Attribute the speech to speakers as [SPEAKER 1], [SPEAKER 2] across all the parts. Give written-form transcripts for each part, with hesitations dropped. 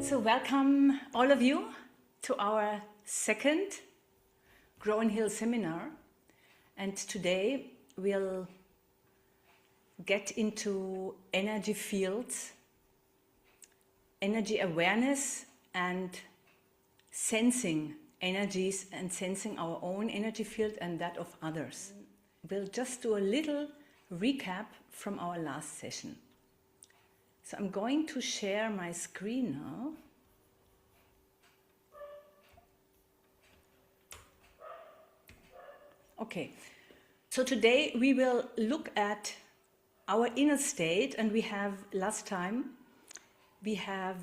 [SPEAKER 1] So welcome all of you to our second Grow and Heal seminar, and today we'll get into energy fields, energy awareness and sensing energies and sensing our own energy field and that of others. We'll just do a little recap from our last session. So I'm going to share my screen now. Okay, so today we will look at our inner state, and last time we have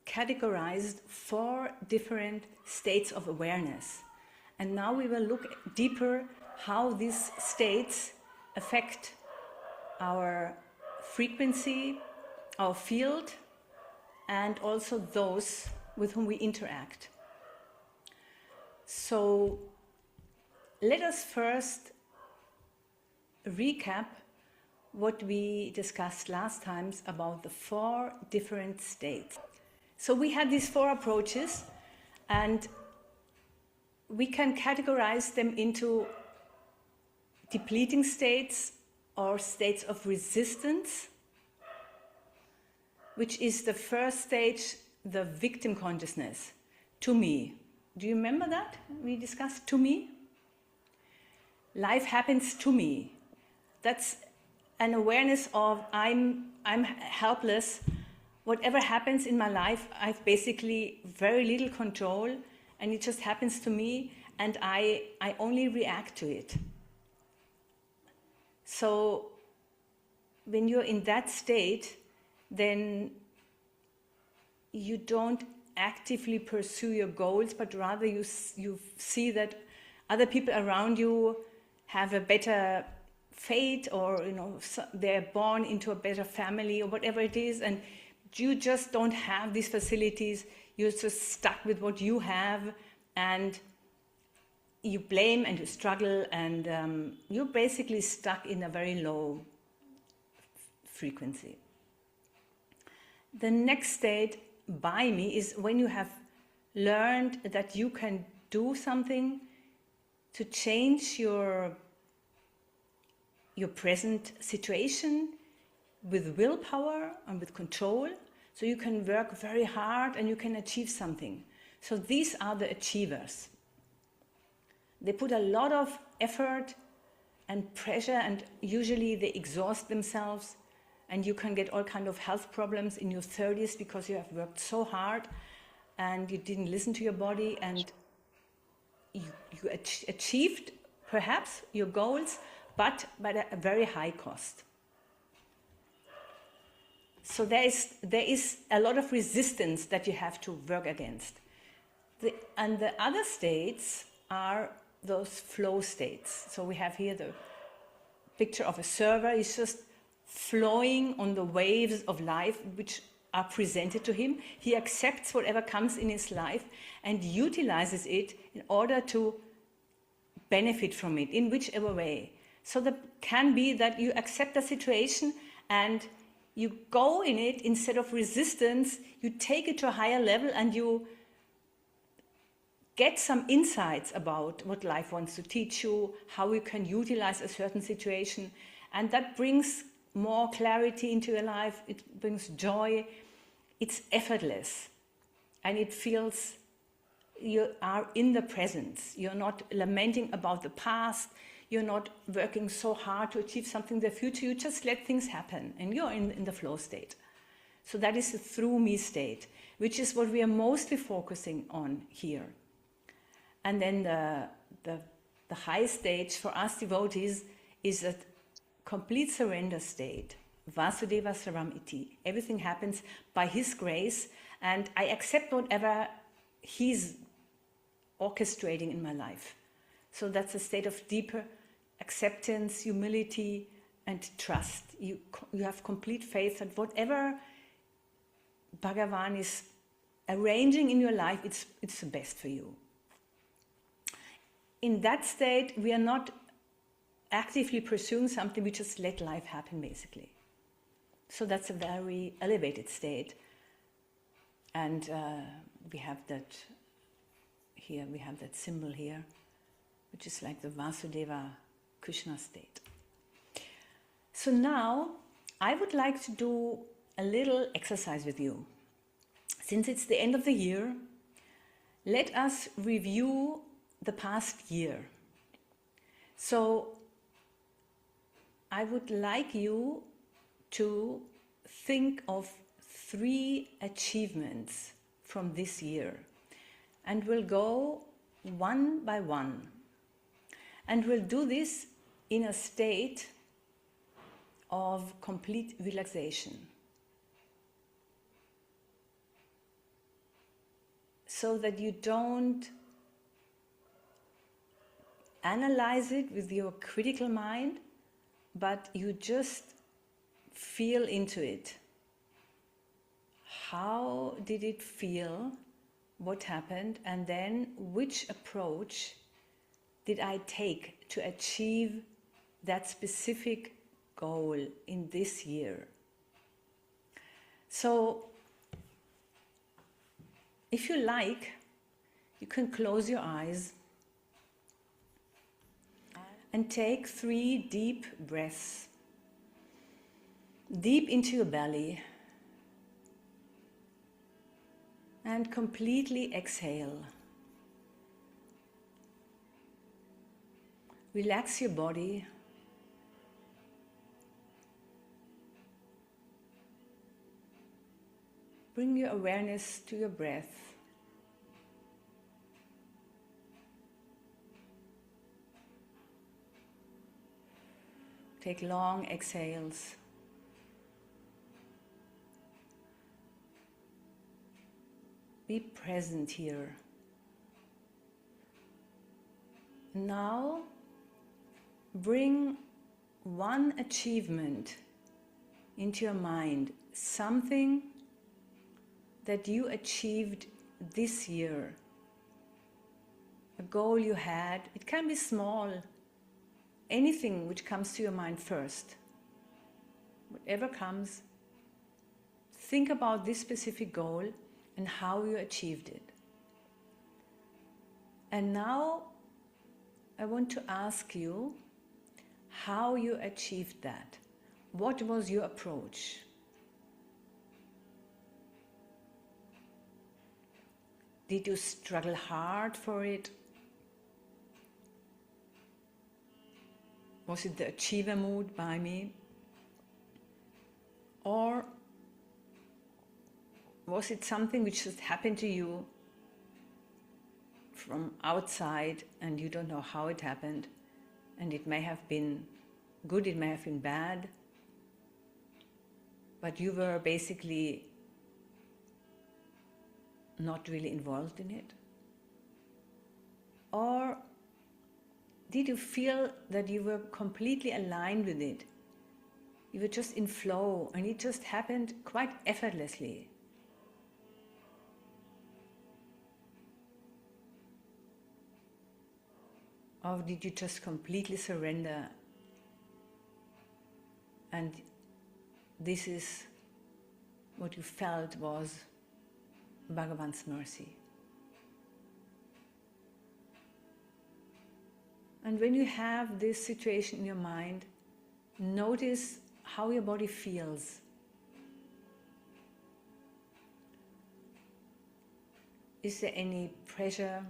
[SPEAKER 1] categorized 4 different states of awareness. And now we will look deeper how these states affect our frequency, our field, and also those with whom we interact. So let us first recap what we discussed last time about the 4 different states. So we had these 4 approaches, and we can categorize them into depleting states or states of resistance, which is the first stage, the victim consciousness, to me. Do you remember that? We discussed to me. Life happens to me. That's an awareness of I'm helpless. Whatever happens in my life, I've basically very little control, and it just happens to me, and I only react to it. So when you're in that state, then you don't actively pursue your goals, but rather you see that other people around you have a better fate, or they're born into a better family or whatever it is, and you just don't have these facilities. You're just stuck with what you have, and you blame and you struggle, and you're basically stuck in a very low frequency. The next state by me is when you have learned that you can do something to change your present situation with willpower and with control, so you can work very hard and you can achieve something. So these are the achievers. They put a lot of effort and pressure, and usually they exhaust themselves, and you can get all kinds of health problems in your 30s because you have worked so hard and you didn't listen to your body, and you achieved perhaps your goals, but at a very high cost. So there is a lot of resistance that you have to work against. And the other states are those flow states. So we have here the picture of a surfer. He's just flowing on the waves of life which are presented to him. He accepts whatever comes in his life and utilizes it in order to benefit from it in whichever way. So that can be that you accept a situation and you go in it instead of resistance. You take it to a higher level and you get some insights about what life wants to teach you, how you can utilize a certain situation, and that brings more clarity into your life. It brings joy. It's effortless, and it feels you are in the present. You're not lamenting about the past. You're not working so hard to achieve something in the future. You just let things happen, and you're in the flow state. So that is the through me state, which is what we are mostly focusing on here. And then the high stage for us devotees is a complete surrender state. Vasudeva Saram Iti. Everything happens by His grace, and I accept whatever He's orchestrating in my life. So that's a state of deeper acceptance, humility, and trust. You have complete faith that whatever Bhagavan is arranging in your life, it's the best for you. In that state, we are not actively pursuing something, we just let life happen, basically. So that's a very elevated state. And we have that here, we have that symbol here, which is like the Vasudeva Krishna state. So now I would like to do a little exercise with you. Since it's the end of the year, let us review the past year. So I would like you to think of 3 achievements from this year, and we'll go one by one. And we'll do this in a state of complete relaxation, so that you don't analyze it with your critical mind, but you just feel into it. How did it feel? What happened? And then which approach did I take to achieve that specific goal in this year? So if you like, you can close your eyes and take 3 deep breaths, deep into your belly, and completely exhale. Relax your body. Bring your awareness to your breath. Take long exhales. Be present here. Now, bring one achievement into your mind, something that you achieved this year, a goal you had. It can be small, anything which comes to your mind first. Whatever comes, think about this specific goal and how you achieved it. And now I want to ask you how you achieved that. What was your approach? Did you struggle hard for it? Was it the achiever mood by me? Or was it something which just happened to you from outside and you don't know how it happened, and it may have been good, it may have been bad, but you were basically not really involved in it? Or did you feel that you were completely aligned with it? You were just in flow and it just happened quite effortlessly? Or did you just completely surrender and this is what you felt was Bhagavan's mercy? And when you have this situation in your mind, notice how your body feels. Is there any pressure?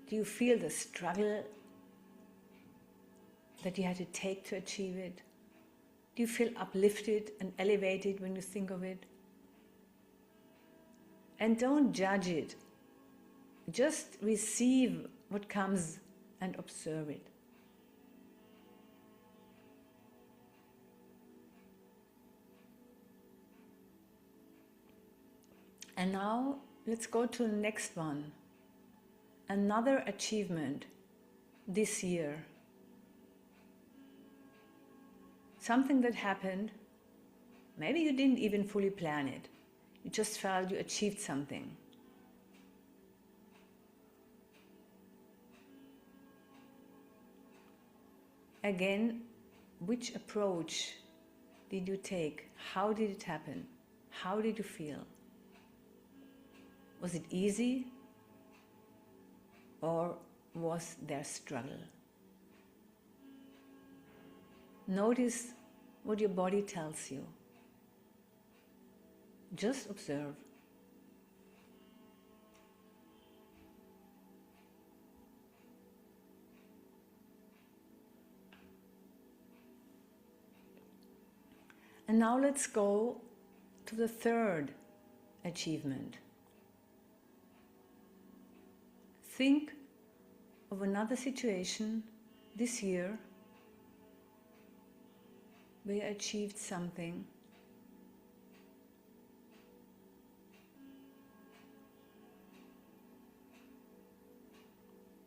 [SPEAKER 1] Do you feel the struggle that you had to take to achieve it? Do you feel uplifted and elevated when you think of it? And don't judge it. Just receive what comes and observe it. And now let's go to the next one. Another achievement this year. Something that happened, maybe you didn't even fully plan it. You just felt you achieved something. Again, which approach did you take? How did it happen? How did you feel? Was it easy? Or was there struggle? Notice what your body tells you. Just observe. And now let's go to the third achievement. Think of another situation this year where you achieved something.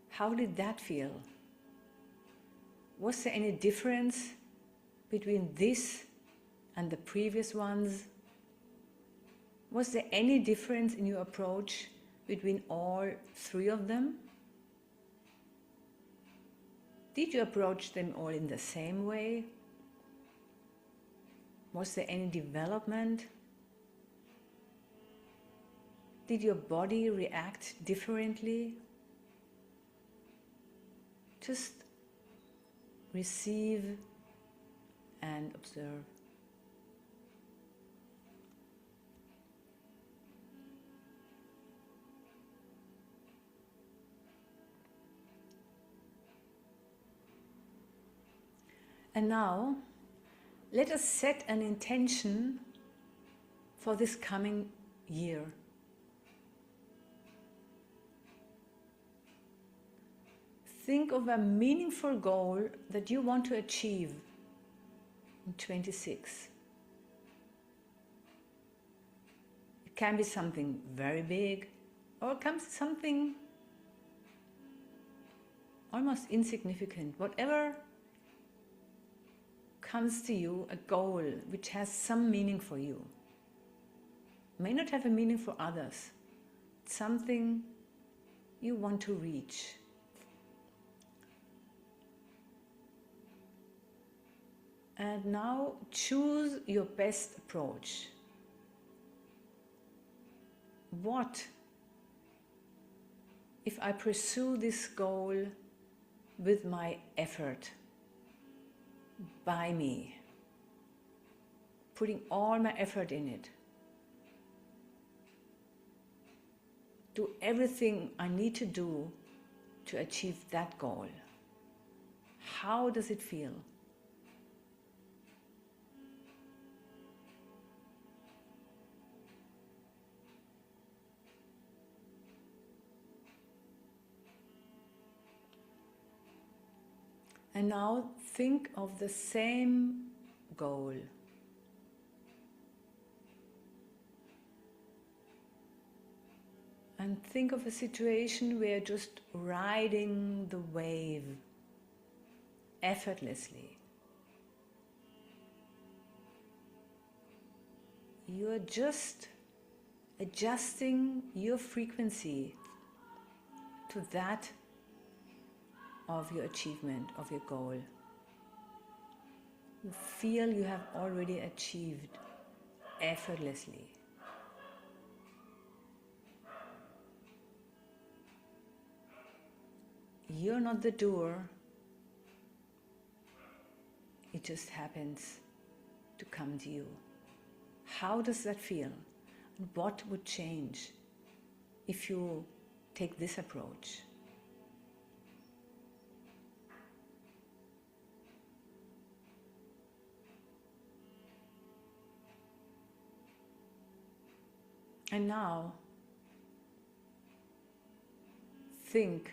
[SPEAKER 1] How did that feel? Was there any difference between this and the previous ones? Was there any difference in your approach between all three of them? Did you approach them all in the same way? Was there any development? Did your body react differently? Just receive and observe. And now, let us set an intention for this coming year. Think of a meaningful goal that you want to achieve in 26. It can be something very big, or it can be something almost insignificant. Whatever comes to you, a goal which has some meaning for you. May not have a meaning for others. It's something you want to reach. And now choose your best approach. What if I pursue this goal with my effort? By me, putting all my effort in it, do everything I need to do to achieve that goal. How does it feel? And now think of the same goal. And think of a situation where you're just riding the wave effortlessly. You're just adjusting your frequency to that of your achievement, of your goal. You feel you have already achieved effortlessly. You're not the doer, it just happens to come to you. How does that feel? What would change if you take this approach? And now, think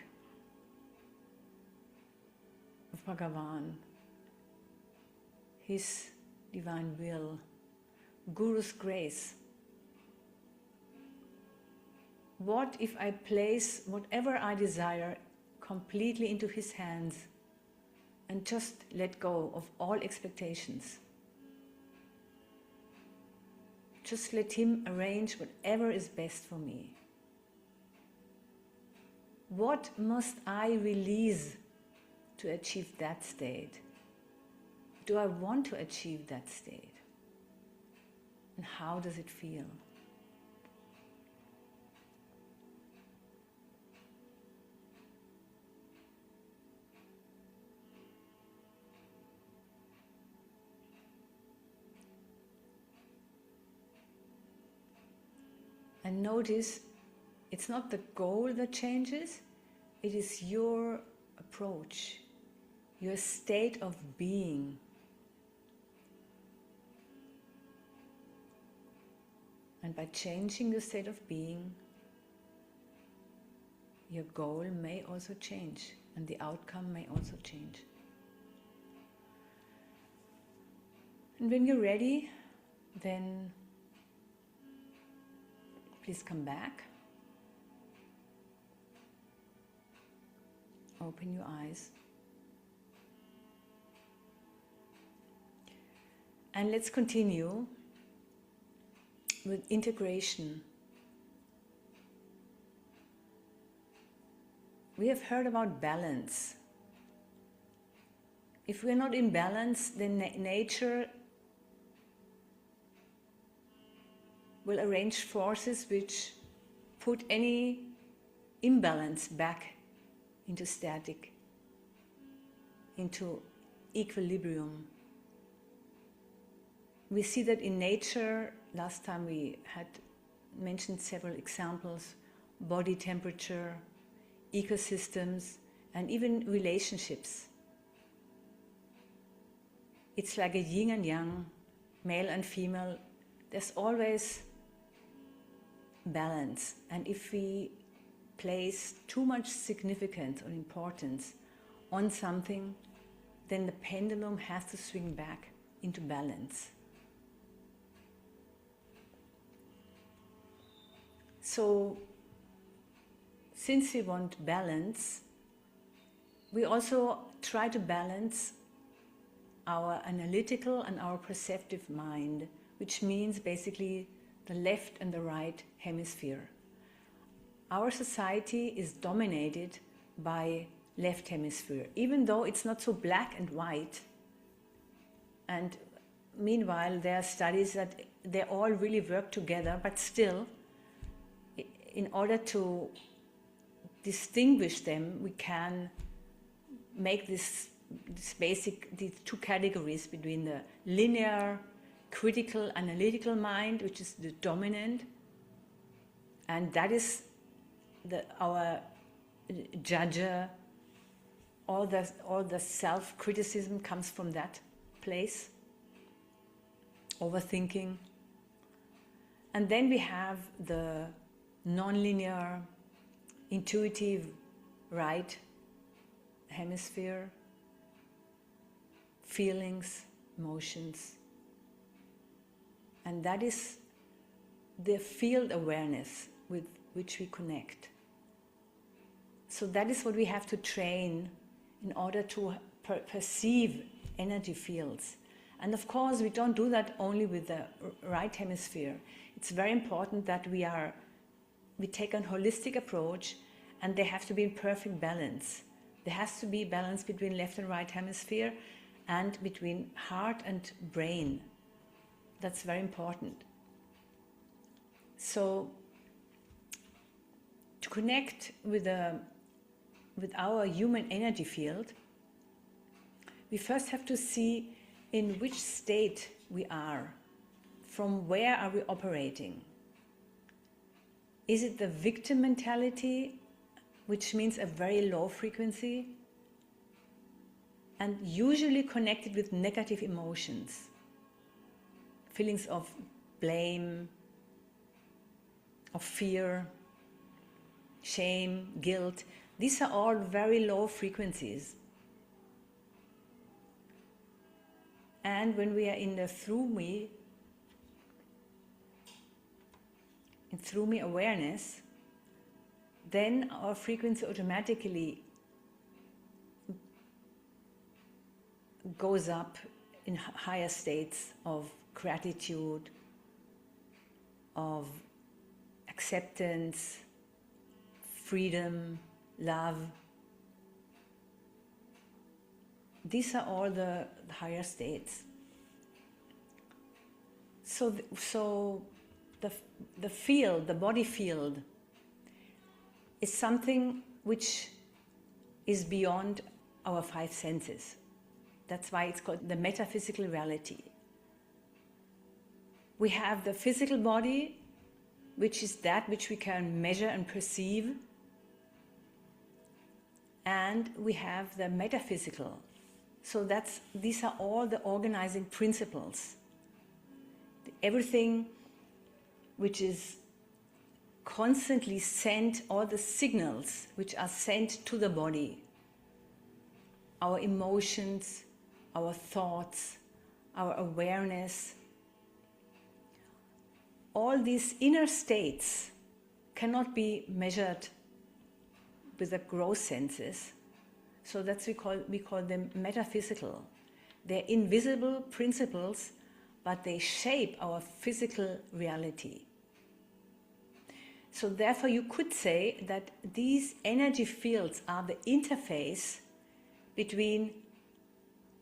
[SPEAKER 1] of Bhagavan, His divine will, Guru's grace. What if I place whatever I desire completely into His hands and just let go of all expectations? Just let Him arrange whatever is best for me. What must I release to achieve that state? Do I want to achieve that state? And how does it feel? And notice, it's not the goal that changes, it is your approach, your state of being. And by changing the state of being, your goal may also change, and the outcome may also change. And when you're ready, then please come back. Open your eyes. And let's continue with integration. We have heard about balance. If we're not in balance, then nature will arrange forces which put any imbalance back into static, into equilibrium. We see that in nature. Last time we had mentioned several examples: body temperature, ecosystems, and even relationships. It's like a yin and yang, male and female. There's always balance. And if we place too much significance or importance on something, then the pendulum has to swing back into balance. So, since we want balance, we also try to balance our analytical and our perceptive mind, which means basically the left and the right hemisphere. Our society is dominated by left hemisphere, even though it's not so black and white. And meanwhile, there are studies that they all really work together, but still, in order to distinguish them, we can make these two categories between the linear, critical, analytical mind, which is the dominant, and that is our judger. All the self-criticism comes from that place, overthinking. And then we have the non-linear, intuitive right hemisphere, feelings, emotions. And that is the field awareness with which we connect. So that is what we have to train in order to perceive energy fields. And of course, we don't do that only with the right hemisphere. It's very important that we take a holistic approach, and they have to be in perfect balance. There has to be balance between left and right hemisphere and between heart and brain. That's very important. So, to connect with our human energy field, we first have to see in which state we are. From where are we operating? Is it the victim mentality, which means a very low frequency, and usually connected with negative emotions, feelings of blame, of fear, shame, guilt? These are all very low frequencies. And when we are in the through me awareness, then our frequency automatically goes up in higher states of gratitude, of acceptance, freedom, love. These are all the higher states. So the field, the body field, is something which is beyond our five senses. That's why it's called the metaphysical reality. We have the physical body, which is that which we can measure and perceive. And we have the metaphysical. So these are all the organizing principles. Everything which is constantly sent, all the signals which are sent to the body, our emotions, our thoughts, our awareness, all these inner states cannot be measured with the gross senses. So that's we call them metaphysical. They're invisible principles, but they shape our physical reality. So therefore you could say that these energy fields are the interface between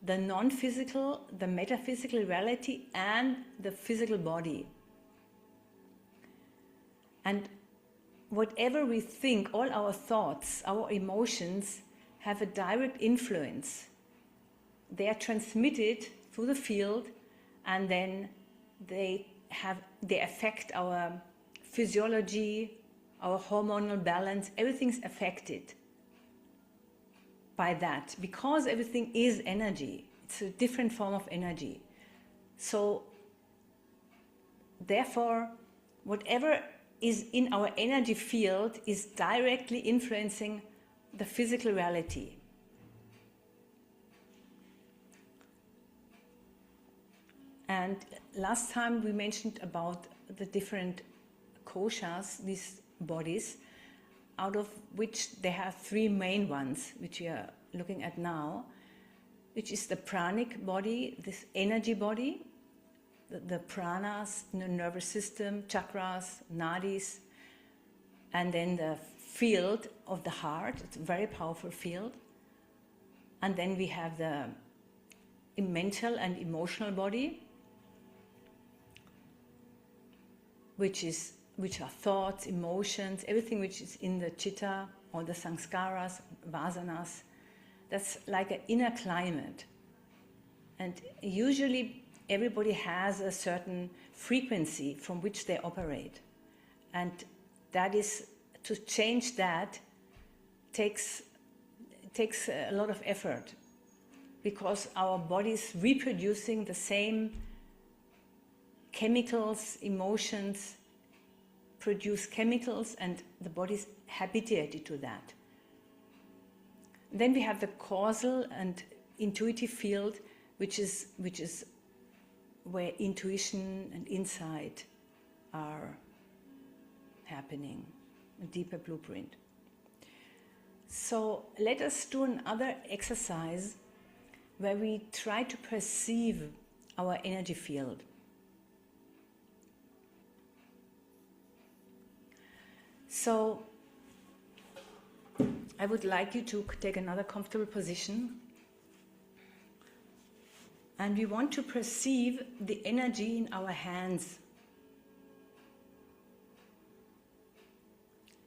[SPEAKER 1] the non-physical, the metaphysical reality and the physical body. And whatever we think, all our thoughts, our emotions have a direct influence. They are transmitted through the field, and then they affect our physiology, our hormonal balance. Everything's affected by that, because everything is energy. It's a different form of energy. So therefore, whatever is in our energy field is directly influencing the physical reality. And last time we mentioned about the different koshas, these bodies, out of which they have three main ones, which we are looking at now, which is the pranic body, this energy body, the pranas, the nervous system, chakras, nadis, and then the field of the heart. It's a very powerful field. And then we have the mental and emotional body, which are thoughts, emotions, everything which is in the chitta or the sanskaras, vasanas. That's like an inner climate. And usually everybody has a certain frequency from which they operate. And that is, to change that takes a lot of effort, because our body is reproducing the same chemicals, emotions produce chemicals, and the body is habituated to that. Then we have the causal and intuitive field, which is where intuition and insight are happening, a deeper blueprint. So let us do another exercise where we try to perceive our energy field. So I would like you to take another comfortable position, and we want to perceive the energy in our hands.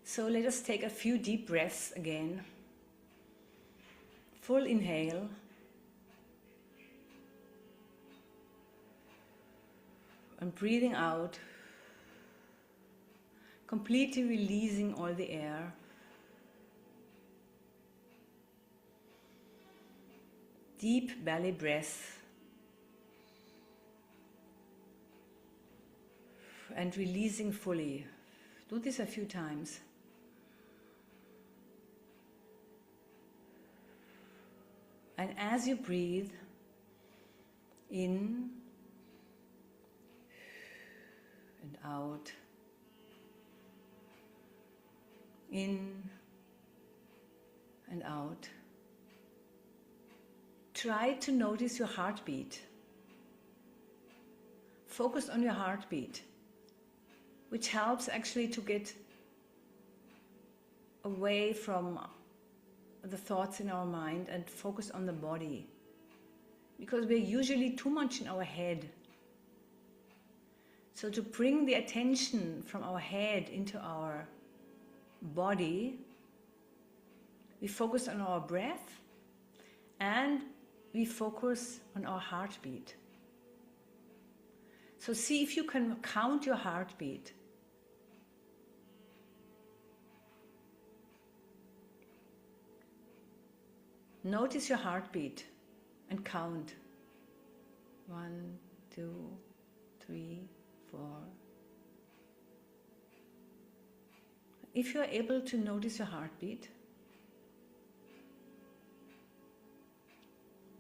[SPEAKER 1] So let us take a few deep breaths again. Full inhale. And breathing out, completely releasing all the air. Deep belly breath. And releasing fully. Do this a few times. And as you breathe in and out, in and out, try to notice your heartbeat. Focus on your heartbeat, which helps actually to get away from the thoughts in our mind and focus on the body, because we're usually too much in our head. So to bring the attention from our head into our body, we focus on our breath and we focus on our heartbeat. So see if you can count your heartbeat. Notice your heartbeat and count. 1, 2, 3, 4. If you are able to notice your heartbeat,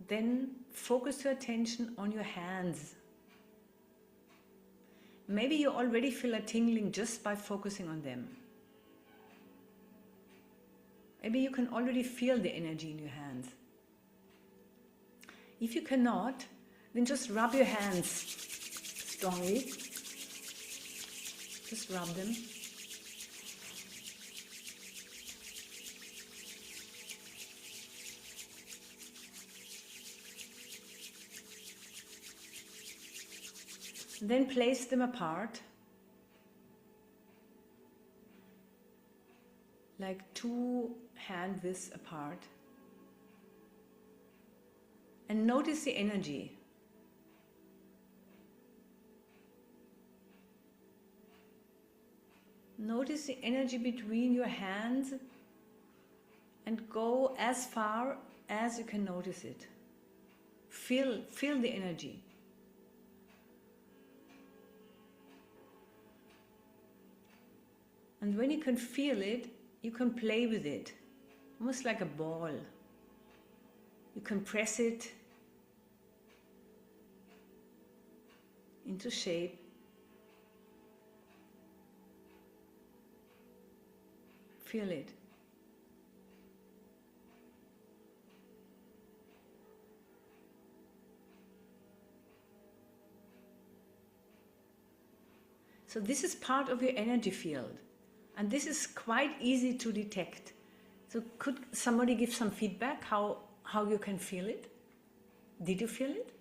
[SPEAKER 1] then focus your attention on your hands. Maybe you already feel a tingling just by focusing on them. Maybe you can already feel the energy in your hands. If you cannot, then just rub your hands strongly. Just rub them. Then place them apart, like 2 hand widths apart, and notice the energy. Notice the energy between your hands and go as far as you can notice it. Feel the energy. And when you can feel it, you can play with it, almost like a ball. You can press it into shape. Feel it. So this is part of your energy field. And this is quite easy to detect. So could somebody give some feedback how you can feel it? Did you feel it?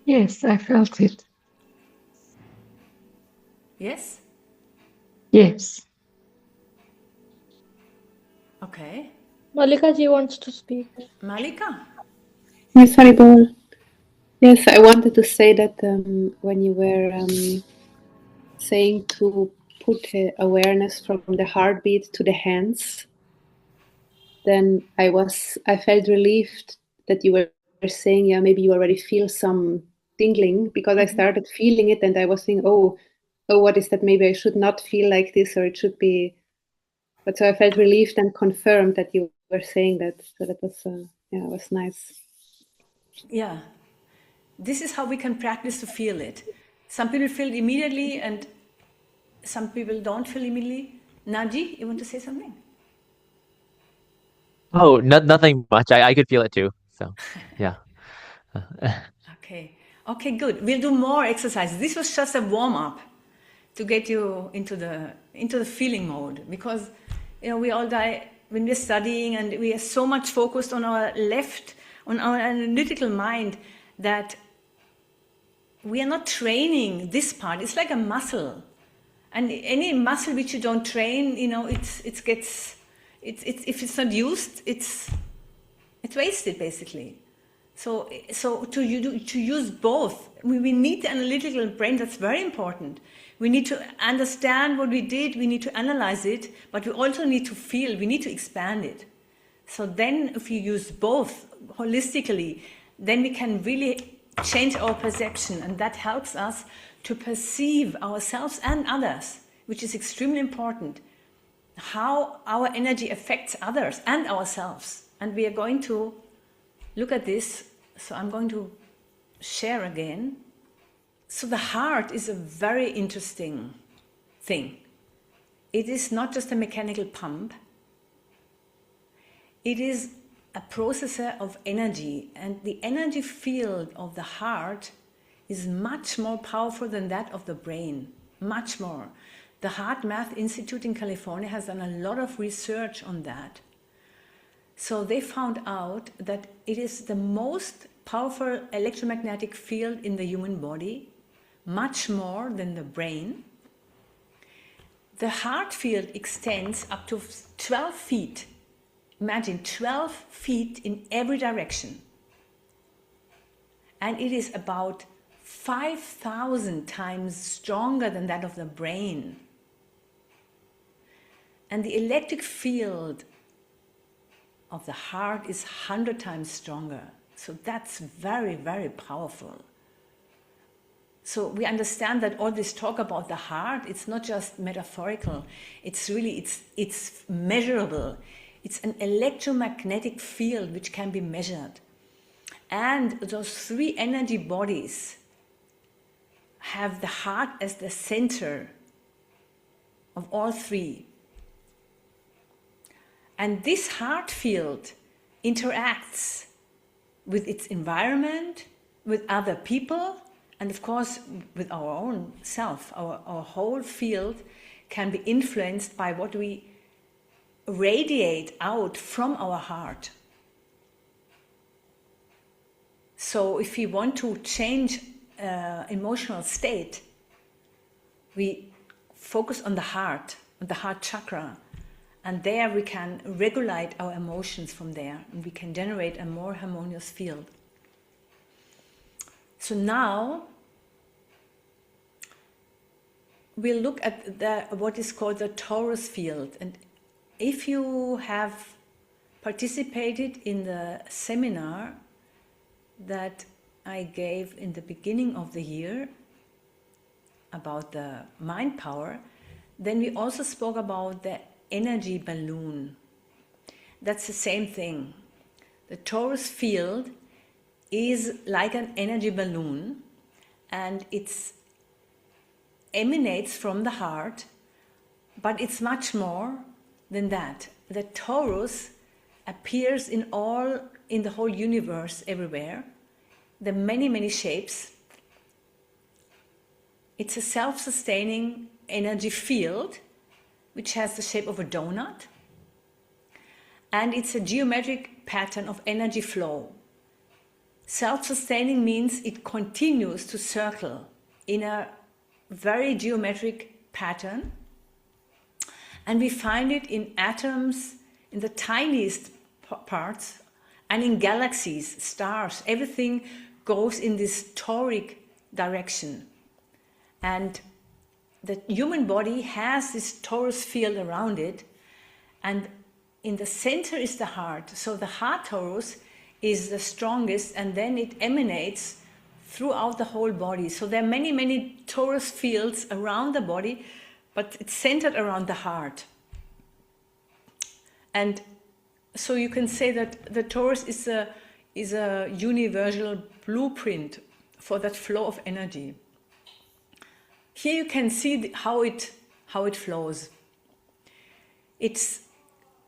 [SPEAKER 2] Yes, I felt it.
[SPEAKER 1] Yes?
[SPEAKER 2] Yes.
[SPEAKER 1] Okay.
[SPEAKER 3] Malika ji wants to speak.
[SPEAKER 1] Malika?
[SPEAKER 4] Yes, Haribol. Yes, I wanted to say that when you were saying to put awareness from the heartbeat to the hands, then I felt relieved that you were saying, yeah, maybe you already feel some tingling, because I started feeling it and I was thinking, oh, what is that? Maybe I should not feel like this, or it should be. But so I felt relieved and confirmed that you were saying that. So that was, it was nice.
[SPEAKER 1] Yeah. This is how we can practice to feel it. Some people feel it immediately and some people don't feel immediately. Naji, you want to say something?
[SPEAKER 5] Oh, nothing much. I could feel it too. So, yeah.
[SPEAKER 1] Okay, good. We'll do more exercises. This was just a warm-up to get you into the feeling mode, because we all die when we're studying and we are so much focused on our analytical mind that we are not training this part. It's like a muscle, and any muscle which you don't train, if it's not used, it's wasted basically. So to use both, we need the analytical brain. That's very important. We need to understand what we did. We need to analyze it, but we also need to feel. We need to expand it. So then, if you use both holistically, then we can really change our perception, and that helps us to perceive ourselves and others, which is extremely important. How our energy affects others and ourselves, and we are going to look at this. So I'm going to share again. So the heart is a very interesting thing. It is not just a mechanical pump. It is a processor of energy, and the energy field of the heart is much more powerful than that of the brain, much more. The Heart Math Institute in California has done a lot of research on that. So they found out that it is the most powerful electromagnetic field in the human body, much more than the brain. The heart field extends up to 12 feet. Imagine 12 feet in every direction. And it is about 5,000 times stronger than that of the brain. And the electric field of the heart is 100 times stronger. So that's very, very powerful. So we understand that all this talk about the heart, it's not just metaphorical. It's really, it's measurable. It's an electromagnetic field which can be measured. And those three energy bodies have the heart as the center of all three. And this heart field interacts with its environment, with other people, and of course with our own self. Our whole field can be influenced by what we radiate out from our heart. So if we want to change emotional state, we focus on the heart chakra, and there we can regulate our emotions from there, and we can generate a more harmonious field. So now we'll look at what is called the Torus field. And if you have participated in the seminar that I gave in the beginning of the year about the mind power, then we also spoke about the energy balloon. That's the same thing. The Torus field is like an energy balloon, and it emanates from the heart, but it's much more than that. The Torus appears in the whole universe, everywhere. There are many, many shapes. It's a self-sustaining energy field which has the shape of a donut, and it's a geometric pattern of energy flow. Self-sustaining means it continues to circle in a very geometric pattern, and we find it in atoms, in the tiniest parts, and in galaxies, stars. Everything goes in this toric direction. And the human body has this torus field around it, and in the center is the heart. So the heart torus is the strongest, and then it emanates throughout the whole body. So there are many, many torus fields around the body, but it's centered around the heart. And so you can say that the torus is a universal blueprint for that flow of energy. Here you can see how it flows. It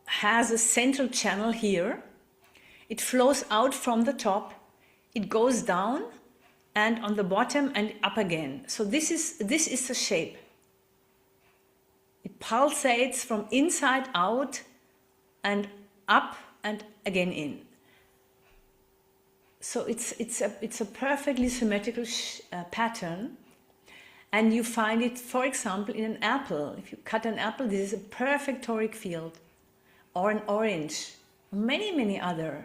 [SPEAKER 1] has a central channel here. It flows out from the top. It goes down and on the bottom and up again. So this is the shape. It pulsates from inside out and up and again in. So it's a perfectly symmetrical pattern. And you find it, for example, in an apple. If you cut an apple, this is a perfect toric field. Or an orange. Many, many other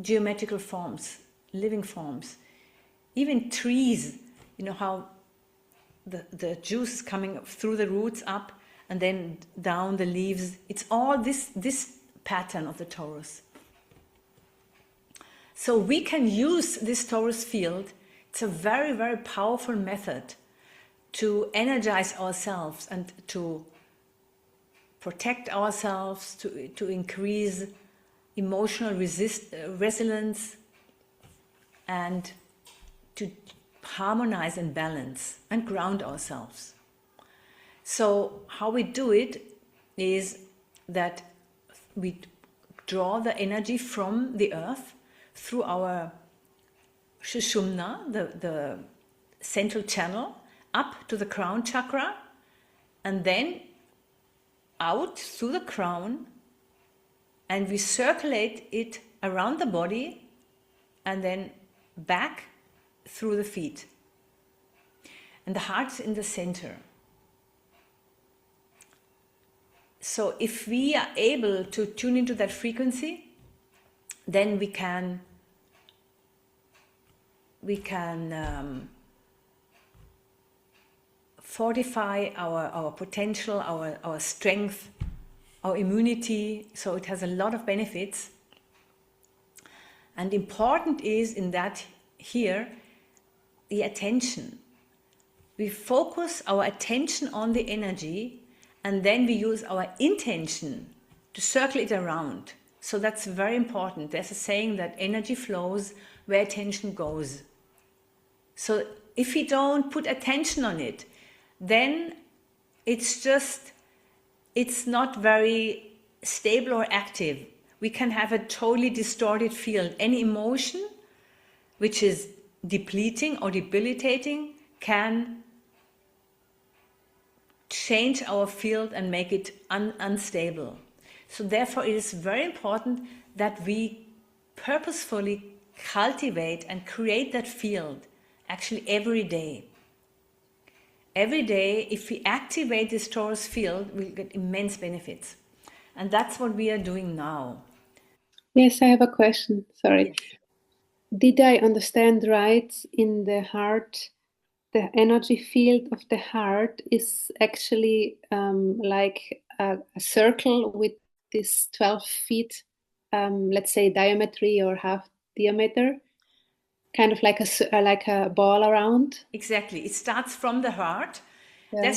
[SPEAKER 1] geometrical forms, living forms. Even trees, you know how the juice is coming through the roots up and then down the leaves. It's all this pattern of the torus. So we can use this torus field. It's a very, very powerful method to energize ourselves and to protect ourselves, to increase emotional resilience, and to harmonize and balance and ground ourselves. So how we do it is that we draw the energy from the earth through our Sushumna, the central channel, up to the crown chakra, and then out through the crown, and we circulate it around the body and then back through the feet. And the heart is in the center. So if we are able to tune into that frequency, then we can fortify our potential, our strength, our immunity. So it has a lot of benefits. And important is in that here, the attention. We focus our attention on the energy, and then we use our intention to circle it around. So that's very important. There's a saying that energy flows where attention goes. So if we don't put attention on it, then it's not very stable or active. We can have a totally distorted field. Any emotion which is depleting or debilitating can change our field and make it unstable. So therefore it is very important that we purposefully cultivate and create that field actually every day. Every day, if we activate this Torus field, we'll get immense benefits. And that's what we are doing now.
[SPEAKER 4] Yes, I have a question. Sorry.
[SPEAKER 1] Yes.
[SPEAKER 4] Did I understand right? In the heart, the energy field of the heart is actually like a circle with this 12 feet, let's say diameter or half diameter, kind of like a ball around.
[SPEAKER 1] Exactly. It starts from the heart.
[SPEAKER 4] Yeah.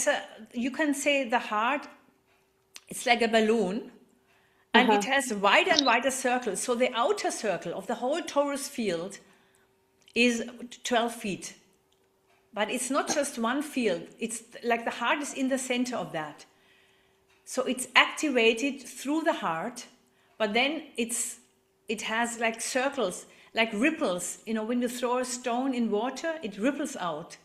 [SPEAKER 1] You can say the heart, it's like a balloon, and it has wider and wider circles. So the outer circle of the whole Torus field is 12 feet. But it's not just one field. It's like the heart is in the center of that. So it's activated through the heart, but then it has like circles, like ripples. You know, when you throw a stone in water, it ripples out.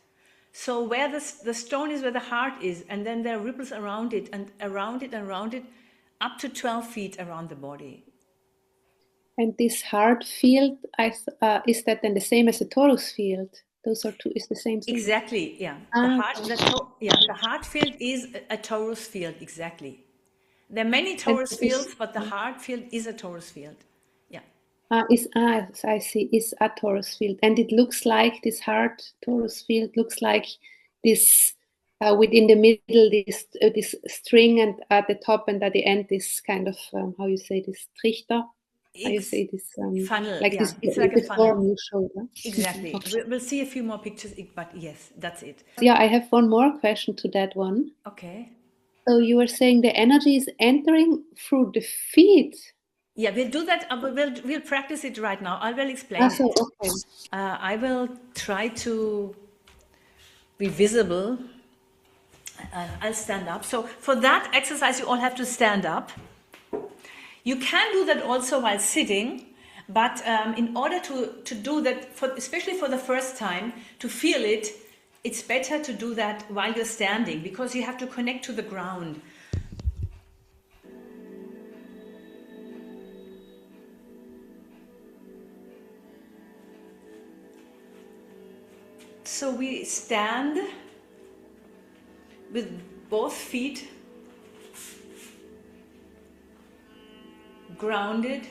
[SPEAKER 1] So where the stone is where the heart is, and then there are ripples around it, and around it, and around it, up to 12 feet around the body.
[SPEAKER 4] And this heart field, is that then the same as the Torus field? Those are two, is the same thing?
[SPEAKER 1] Exactly, yeah. The heart field is a Torus field, exactly. There are many Torus fields, but the heart field is a Torus field. Yeah.
[SPEAKER 4] I see, is a Torus field. And it looks like this heart Torus field looks like this, within the middle, this string, and at the top and at the end, this kind of, how you say this, trichter? How you say this?
[SPEAKER 1] Funnel,
[SPEAKER 4] like
[SPEAKER 1] yeah.
[SPEAKER 4] this,
[SPEAKER 1] It's like a
[SPEAKER 4] the
[SPEAKER 1] funnel.
[SPEAKER 4] form you showed. Huh?
[SPEAKER 1] Exactly.
[SPEAKER 4] Okay.
[SPEAKER 1] We'll see a few more pictures, but yes, that's it.
[SPEAKER 4] Yeah, I have one more question to that one.
[SPEAKER 1] Okay.
[SPEAKER 4] So you were saying the energy is entering through the feet.
[SPEAKER 1] Yeah, we'll do that. We'll practice it right now. I will explain it.
[SPEAKER 4] Okay.
[SPEAKER 1] I will try to be visible. I'll stand up. So for that exercise, you all have to stand up. You can do that also while sitting, but in order to do that, especially for the first time, to feel it, it's better to do that while you're standing, because you have to connect to the ground. So we stand with both feet grounded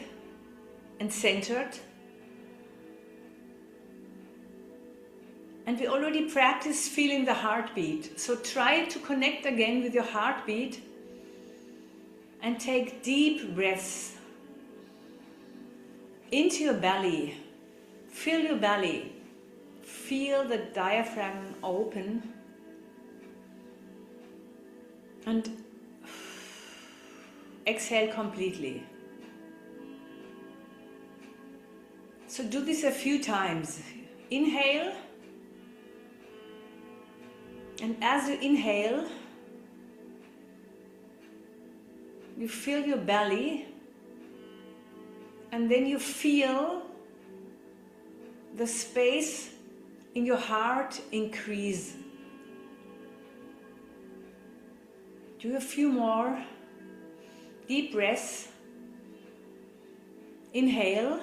[SPEAKER 1] and centered. And we already practiced feeling the heartbeat. So try to connect again with your heartbeat and take deep breaths into your belly. Feel your belly. Feel the diaphragm open. And exhale completely. So do this a few times. Inhale. And as you inhale, you feel your belly, and then you feel the space in your heart increase. Do a few more deep breaths. Inhale.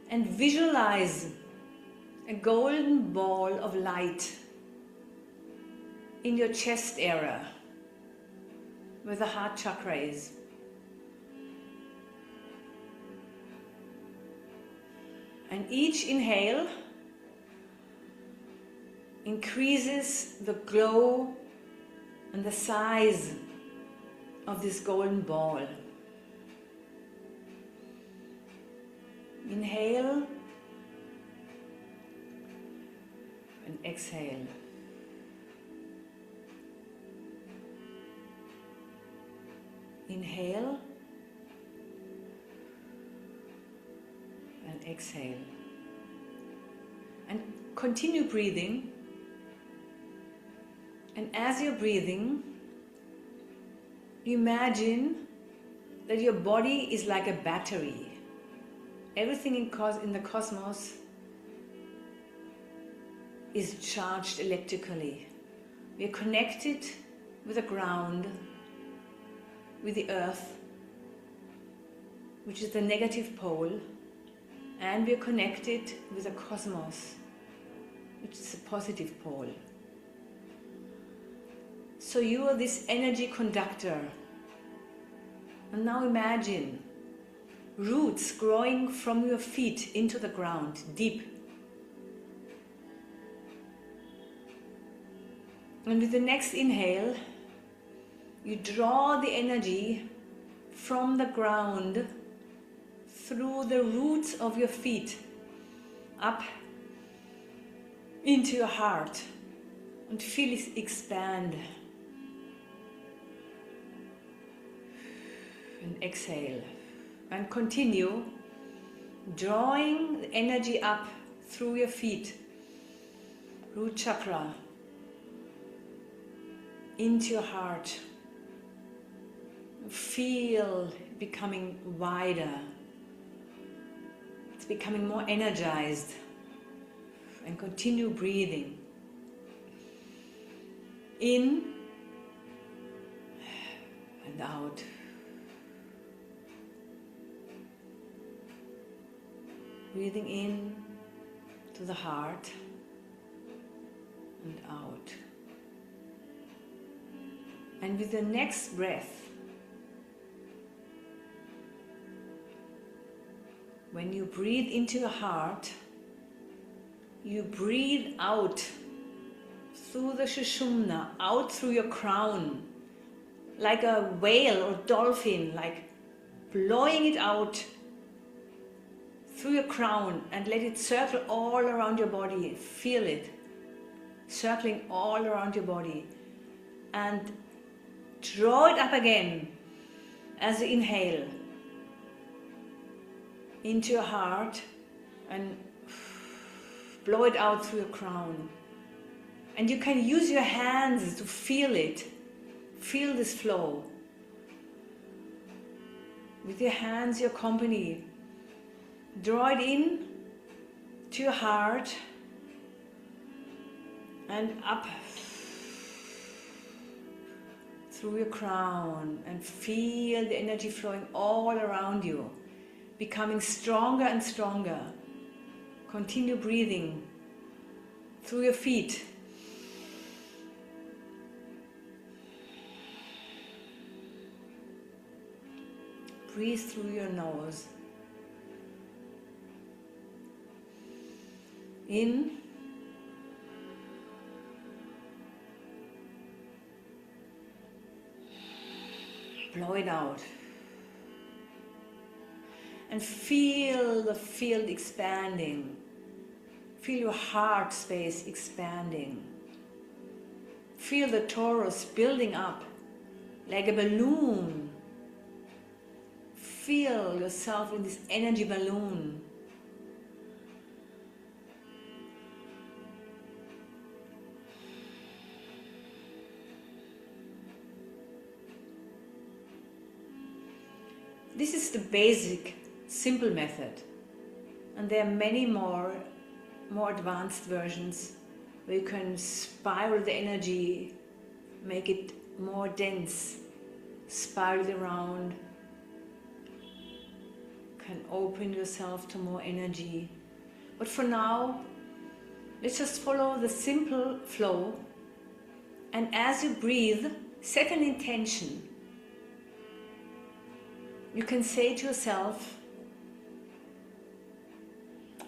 [SPEAKER 1] and visualize a golden ball of light in your chest area where the heart chakra is. And each inhale increases the glow and the size of this golden ball. Inhale and exhale. Inhale and exhale. And continue breathing. And as you're breathing, imagine that your body is like a battery. Everything in the cosmos is charged electrically. We are connected with the ground, with the earth, which is the negative pole, and we are connected with the cosmos, which is the positive pole. So you are this energy conductor. And now imagine roots growing from your feet into the ground, deep. And with the next inhale, you draw the energy from the ground through the roots of your feet up into your heart and feel it expand. And exhale. And continue drawing the energy up through your feet, root chakra, into your heart. Feel it becoming wider. It's becoming more energized. And continue breathing. In and out. Breathing in to the heart and out. And with the next breath, when you breathe into your heart, you breathe out through the Sushumna, out through your crown, like a whale or dolphin, like blowing it out through your crown, and let it circle all around your body. Feel it circling all around your body, and draw it up again as you inhale into your heart and blow it out through your crown. And you can use your hands to feel it. Feel this flow. With your hands you accompany. Draw it in to your heart and up through your crown, and feel the energy flowing all around you, becoming stronger and stronger. Continue breathing through your feet. Breathe through your nose. In. Blow it out. And feel the field expanding. Feel your heart space expanding. Feel the torus building up like a balloon. Feel yourself in this energy balloon. This is the basic, simple method, and there are many more advanced versions where you can spiral the energy, make it more dense, spiral it around, can open yourself to more energy. But for now, let's just follow the simple flow. And as you breathe, set an intention. You can say to yourself,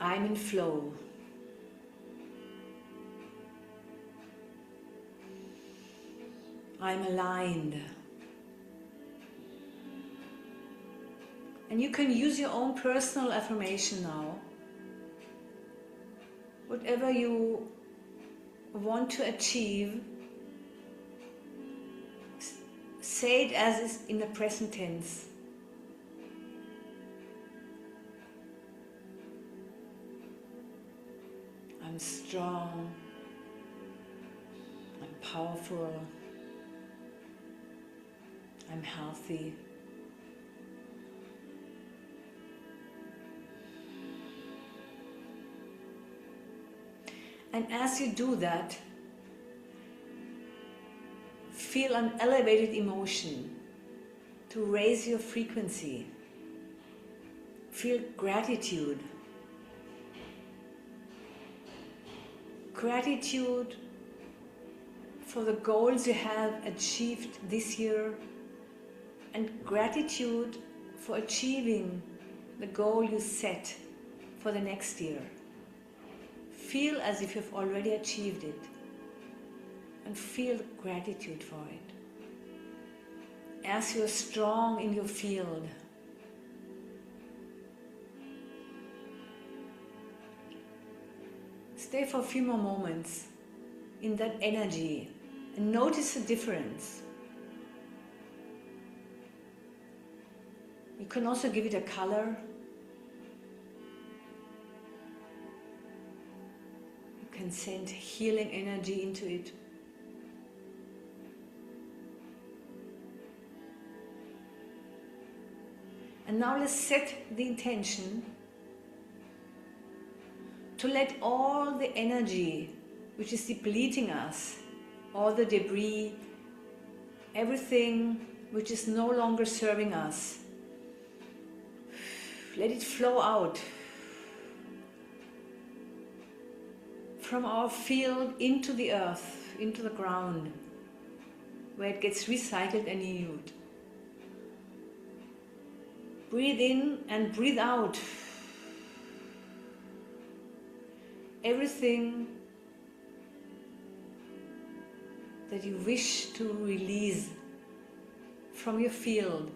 [SPEAKER 1] I'm in flow. I'm aligned. And you can use your own personal affirmation now. Whatever you want to achieve, say it as is in the present tense. I'm strong. I'm powerful. I'm healthy. And as you do that, feel an elevated emotion to raise your frequency. Feel gratitude. Gratitude for the goals you have achieved this year, and gratitude for achieving the goal you set for the next year. Feel as if you've already achieved it, and feel gratitude for it. As you're strong in your field, stay for a few more moments in that energy and notice the difference. You can also give it a color. You can send healing energy into it. And now let's set the intention to let all the energy which is depleting us, all the debris, everything which is no longer serving us, let it flow out from our field into the earth, into the ground, where it gets recycled and renewed. Breathe in and breathe out. Everything that you wish to release from your field.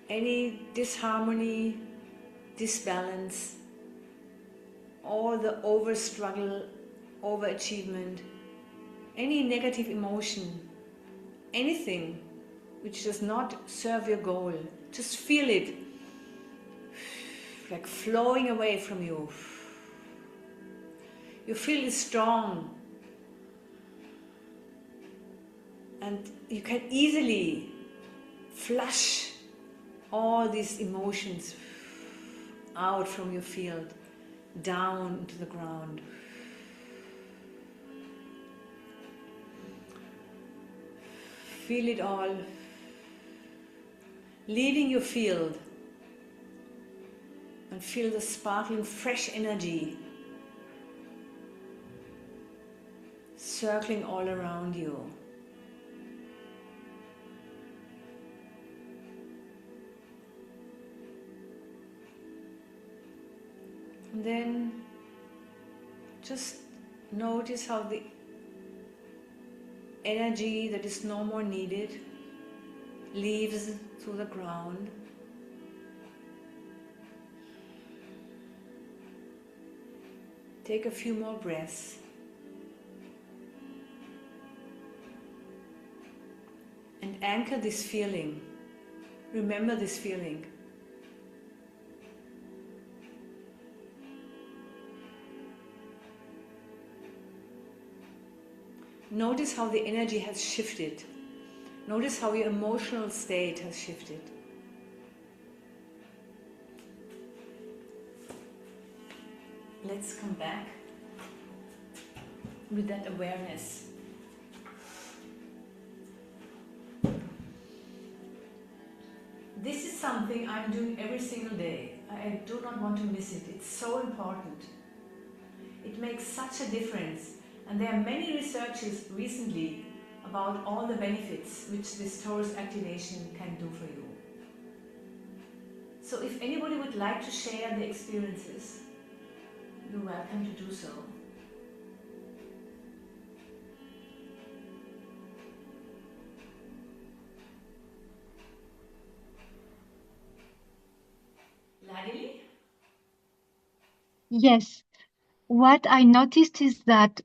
[SPEAKER 1] Any disharmony, disbalance, or the over-struggle, over-achievement, any negative emotion, anything which does not serve your goal, just feel it like flowing away from you. You feel it strong, and you can easily flush all these emotions out from your field, down into the ground. Feel it all, leaving your field, and feel the sparkling fresh energy circling all around you. And then just notice how the energy that is no more needed leaves through the ground. Take a few more breaths. And anchor this feeling. Remember this feeling. Notice how the energy has shifted. Notice how your emotional state has shifted. Let's come back with that awareness. This is something something I'm doing every single day. I do not want to miss it. It's so important. It makes such a difference. And there are many researches recently about all the benefits which this Torus activation can do for you. So if anybody would like to share the experiences, you're welcome to do so. Ladili?
[SPEAKER 6] Yes. What I noticed is that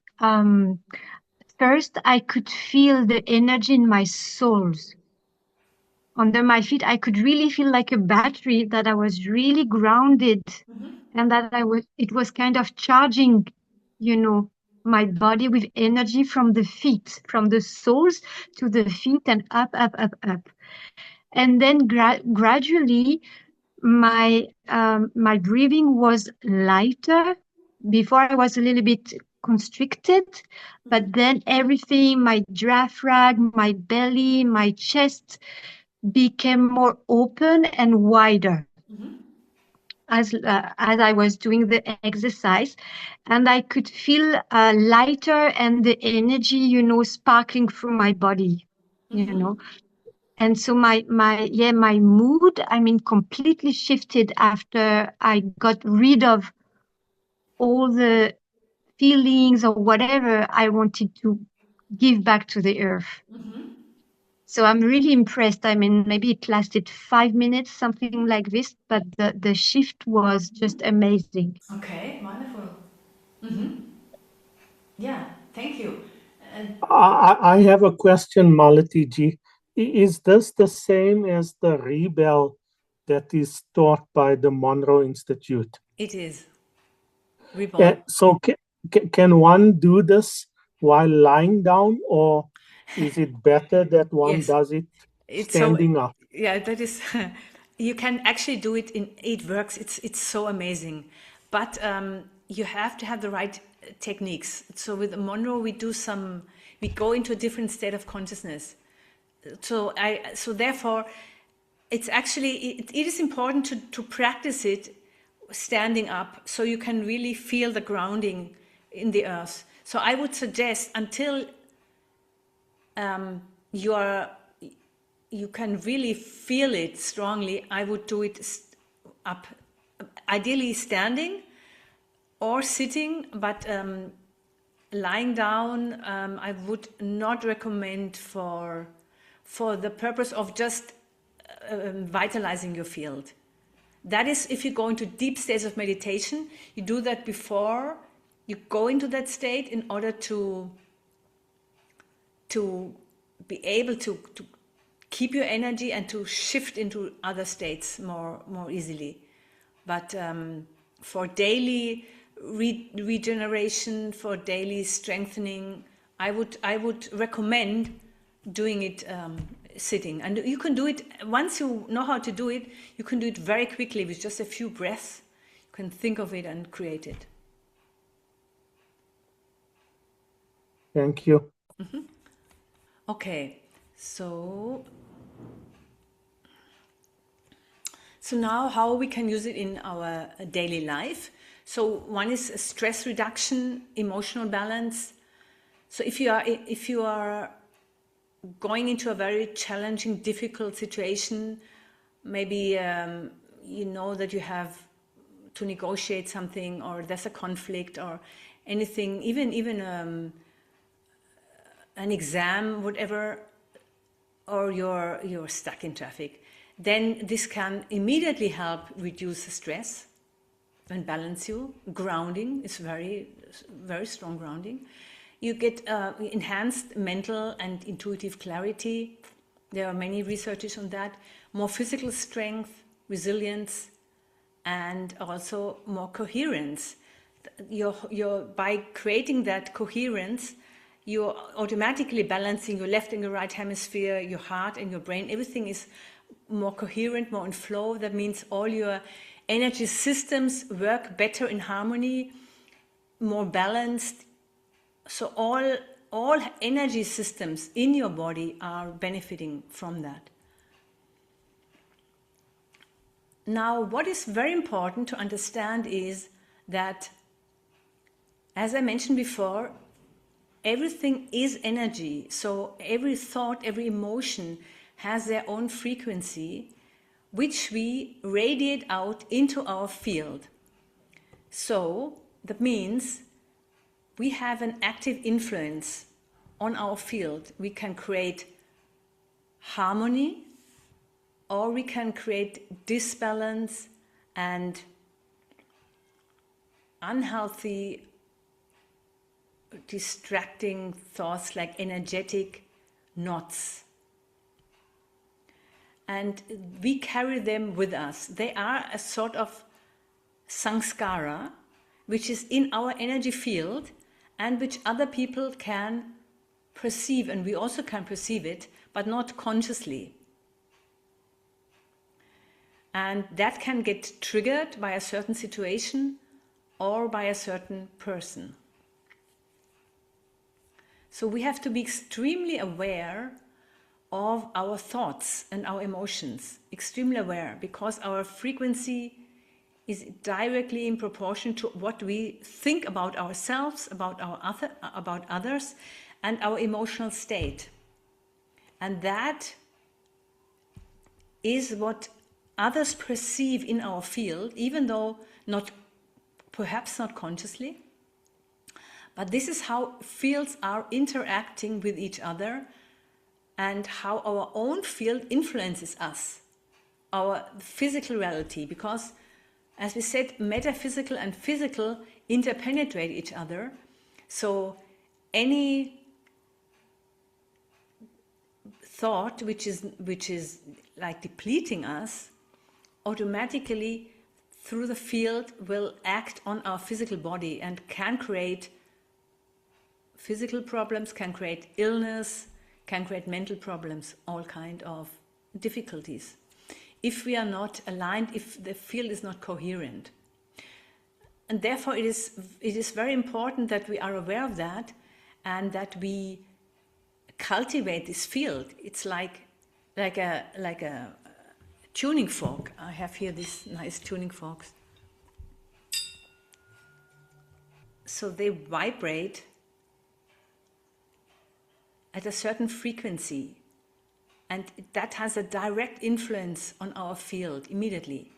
[SPEAKER 6] first I could feel the energy in my soles. Under my feet, I could really feel like a battery, that I was really grounded, and that it was kind of charging, my body with energy from the feet, from the soles to the feet and up, up, up, up. And then gradually my breathing was lighter. Before I was a little bit constricted, but then everything, my diaphragm, my belly, my chest became more open and wider as I was doing the exercise, and I could feel lighter and the energy, sparkling through my body, And so my mood, completely shifted after I got rid of all the feelings or whatever I wanted to give back to the earth. So I'm really impressed. Maybe it lasted 5 minutes, something like this, but the shift was just amazing.
[SPEAKER 1] Okay, wonderful. Yeah, thank you.
[SPEAKER 7] I have a question, Malati ji. Is this the same as the rebel that is taught by the Monroe Institute?
[SPEAKER 1] It is. Reborn.
[SPEAKER 7] So can one do this while lying down, or is it better that one
[SPEAKER 1] Yes.
[SPEAKER 7] does it
[SPEAKER 1] It's
[SPEAKER 7] standing
[SPEAKER 1] so,
[SPEAKER 7] up?
[SPEAKER 1] Yeah, that is. You can actually do it it works. It's so amazing, but you have to have the right techniques. So with Monroe, we go into a different state of consciousness. So therefore, it's actually it is important to practice it standing up, so you can really feel the grounding in the earth. So I would suggest, until you can really feel it strongly, I would do it up, ideally standing or sitting, but lying down I would not recommend for the purpose of just vitalizing your field. That is, if you go into deep states of meditation, you do that before you go into that state, in order to be able to keep your energy and to shift into other states more easily. But for daily regeneration, for daily strengthening, I would recommend doing it sitting. And you can do it, once you know how to do it, you can do it very quickly with just a few breaths. You can think of it and create it.
[SPEAKER 7] Thank you.
[SPEAKER 1] Okay, so now how we can use it in our daily life. So one is stress reduction, emotional balance. So if you are going into a very challenging, difficult situation, maybe you know that you have to negotiate something, or there's a conflict or anything, even an exam, whatever, or you're stuck in traffic, then this can immediately help reduce the stress and balance you. Grounding is very, very strong grounding. You get enhanced mental and intuitive clarity. There are many researches on that. More physical strength, resilience, and also more coherence. By creating that coherence, you're automatically balancing your left and your right hemisphere, your heart and your brain. Everything is more coherent, more in flow. That means all your energy systems work better in harmony, more balanced. So all energy systems in your body are benefiting from that. Now, what is very important to understand is that, as I mentioned before, everything is energy. So every thought, every emotion has their own frequency, which we radiate out into our field. So that means we have an active influence on our field. We can create harmony, or we can create disbalance and unhealthy, distracting thoughts like energetic knots. And we carry them with us. They are a sort of samskara, which is in our energy field and which other people can perceive, and we also can perceive it, but not consciously. And that can get triggered by a certain situation or by a certain person. So we have to be extremely aware of our thoughts and our emotions, extremely aware, because our frequency is directly in proportion to what we think about ourselves, about others, and our emotional state. And that is what others perceive in our field, even though perhaps not consciously. But this is how fields are interacting with each other and how our own field influences us, our physical reality, because, as we said, metaphysical and physical interpenetrate each other. So any thought which is like depleting us, automatically through the field will act on our physical body and can create physical problems, can create illness, can create mental problems, all kind of difficulties, if we are not aligned, if the field is not coherent. And therefore it is very important that we are aware of that and that we cultivate this field. It's like a tuning fork. I have here these nice tuning forks. So they vibrate at a certain frequency, and that has a direct influence on our field immediately.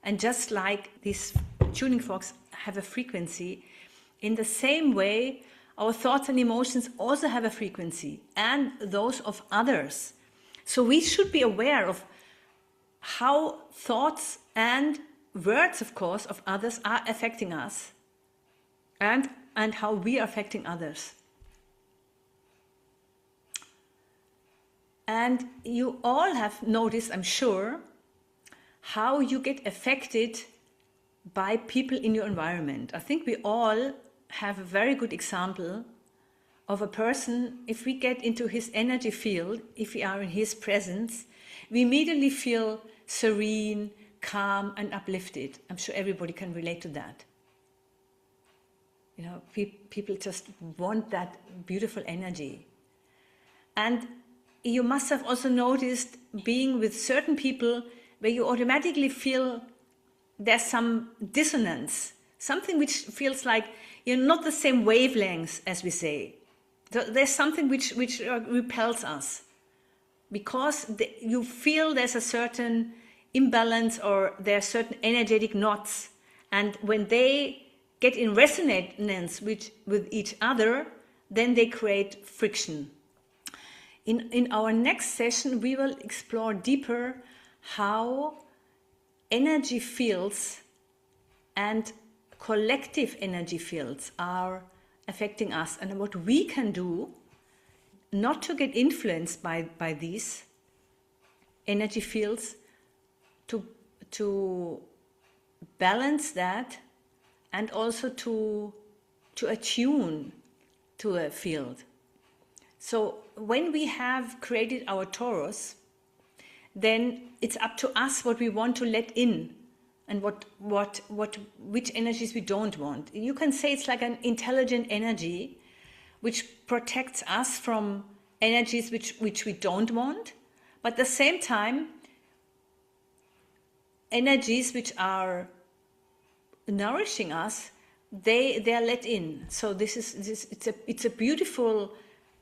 [SPEAKER 1] And just like these tuning forks have a frequency, in the same way our thoughts and emotions also have a frequency, and those of others. So we should be aware of how thoughts and words, of course, of others are affecting us, and how we are affecting others. And you all have noticed, I'm sure, how you get affected by people in your environment. I think we all have a very good example of a person. If we get into his energy field, if we are in his presence, we immediately feel serene, calm, and uplifted. I'm sure everybody can relate to that. You know, people just want that beautiful energy. And you must have also noticed being with certain people where you automatically feel there's some dissonance, something which feels like you're not the same wavelengths, as we say. There's something which repels us, because you feel there's a certain imbalance, or there are certain energetic knots, and when they get in resonance with each other, then they create friction. In our next session, we will explore deeper how energy fields and collective energy fields are affecting us, and what we can do not to get influenced by these energy fields, to balance that, and also to attune to a field. So when we have created our Torus, then it's up to us what we want to let in, and which energies we don't want. You can say it's like an intelligent energy which protects us from energies which we don't want, but at the same time energies which are nourishing us, they are let in. So it's a beautiful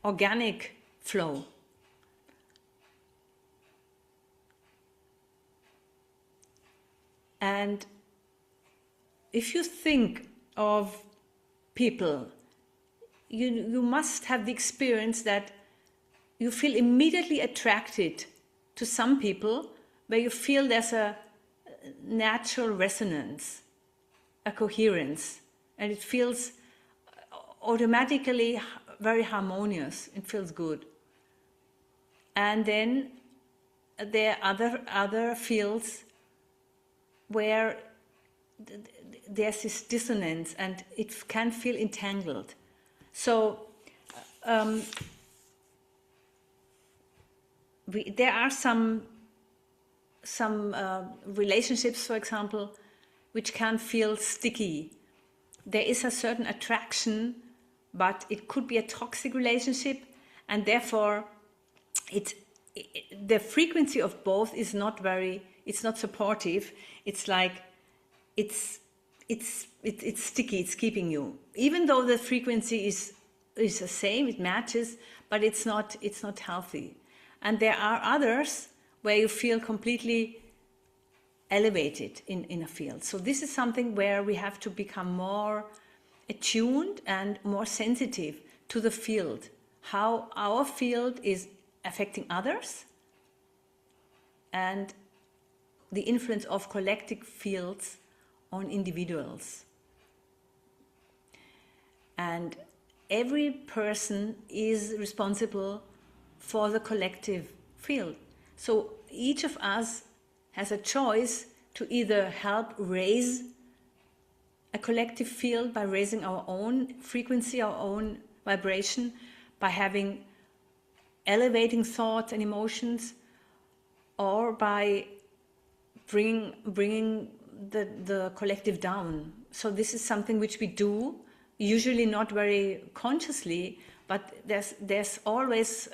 [SPEAKER 1] organic flow. And if you think of people, you must have the experience that you feel immediately attracted to some people where you feel there's a natural resonance, a coherence, and it feels automatically very harmonious. It feels good. And then there are other fields where there's this dissonance and it can feel entangled. So there are some relationships, for example, which can feel sticky. There is a certain attraction, but it could be a toxic relationship, and therefore the frequency of both is not it's not supportive. It's like it's sticky, it's keeping you. Even though the frequency is the same, it matches, but it's not healthy. And there are others where you feel completely elevated in a field. So this is something where we have to become more attuned and more sensitive to the field, how our field is affecting others, and the influence of collective fields on individuals. And every person is responsible for the collective field. So each of us has a choice to either help raise a collective field by raising our own frequency, our own vibration, by having elevating thoughts and emotions, or by bringing the collective down. So this is something which we do, usually not very consciously, but there's always